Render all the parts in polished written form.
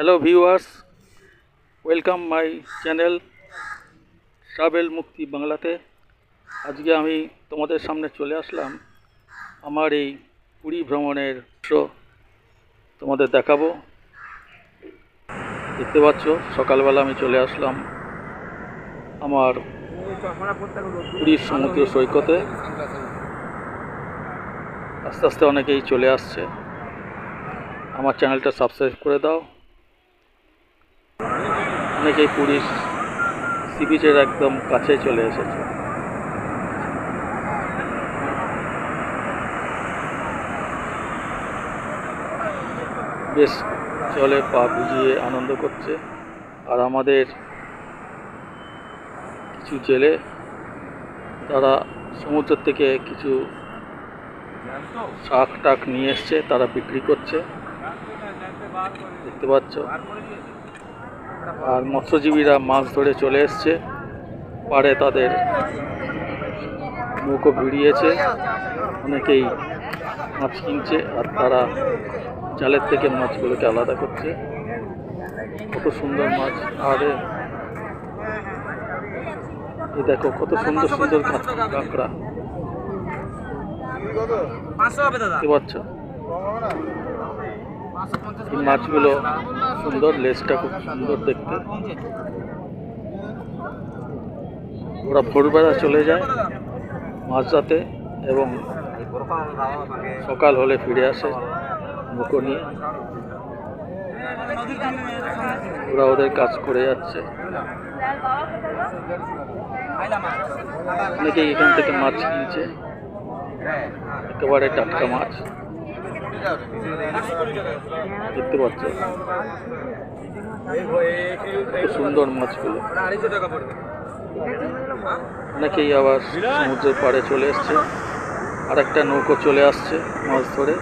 Hello viewers, welcome my channel travel মুক্তি বাংলাতে। আজকে আমি তোমাদের সামনে চলে আসলাম আমার এই পুরী ভ্রমণের শো তোমাদের দেখাবো। দেখতে পাচ্ছ সকালবেলা আমি চলে আসলাম আমার পুরীর সমুদ্র সৈকতে। আস্তে আস্তে অনেকেই চলে আসছে। আমার চ্যানেলটা সাবস্ক্রাইব করে দাও। অনেকেই পুরীর সি বিচের একদম কাছে চলে এসেছে। বেশ জলে পা ভিজিয়ে আনন্দ করছে। আর আমাদের কিছু জেলে তারা সমুদ্র থেকে কিছু শাক টাক নিয়ে এসছে, তারা বিক্রি করছে, দেখতে পাচ্ছ। আর মৎস্যজীবীরা মাছ ধরে চলে এসছে পাড়ে, তাদের নৌকো ভিড়িয়েছে, অনেকেই মাছ কিনছে আর তারা জালের থেকে মাছগুলোকে আলাদা করছে। কত সুন্দর মাছ! আরে এই দেখো কত সুন্দর সুন্দর কাঁকড়া, দেখতে পাচ্ছ। এই মাছগুলো সুন্দর, লেজটা খুব সুন্দর দেখতে। ওরা ভোরবেলা চলে যায় মাঝরাতে এবং সকাল হলে ফিরে আসে নৌকো নিয়ে। ওরা ওদের কাজ করে যাচ্ছে। অনেকেই এখান থেকে মাছ কিনছে, একেবারে টাটকা মাছ, দেখতে পাচ্ছ খুব সুন্দর মাছগুলো। অনেকেই আবার সমুদ্রের পাড়ে চলে এসছে, আর একটা নৌকো চলে আসছে মাছ ধরে।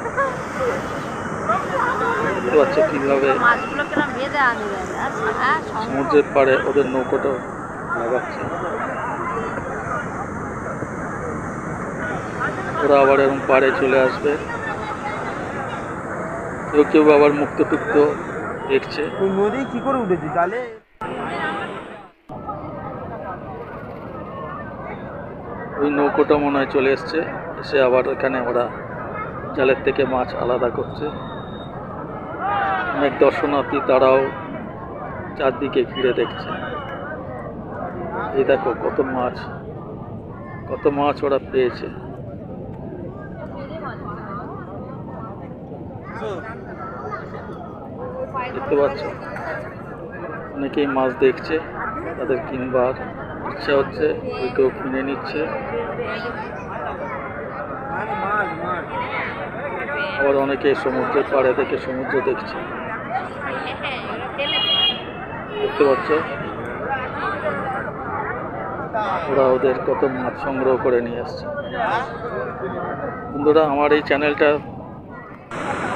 দেখতে পাচ্ছ কিভাবে সমুদ্রের পাড়ে ওদের নৌকোটা লাগাচ্ছে। ওরা আবার এরকম পাড়ে চলে আসবে। কেউ কেউ আবার মুক্ত টুক্ত দেখছে। নদী কি করে উঠেছে জালে? ওই নৌকোটা মনে হয় চলে এসছে, এসে আবার এখানে ওরা জালের থেকে মাছ আলাদা করছে। অনেক দর্শনার্থী তারাও চারদিকে ঘিরে দেখছে। এই দেখো কত মাছ ওরা পেয়েছে। দেখতে পাচ্ছ অনেকেই মাছ দেখছে, তাদের কিনবার ইচ্ছা হচ্ছে, কেউ কিনে নিচ্ছে। আবার অনেকে সমুদ্রের পাড়ে থেকে সমুদ্র দেখছে, দেখতে পাচ্ছ। ওরা ওদের কত মাছ সংগ্রহ করে নিয়ে আসছে। বন্ধুরা, আমার এই চ্যানেলটা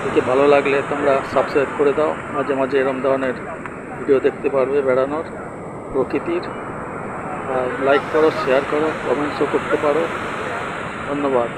দেখে ভালো লাগলে তোমরা সাবস্ক্রাইব করে দাও। মাঝে মাঝে এরকম ধরনের ভিডিও দেখতে পারবে, বেড়ানোর, প্রকৃতির। আর লাইক করো, শেয়ার করো, কমেন্টসও করতে পারো। ধন্যবাদ।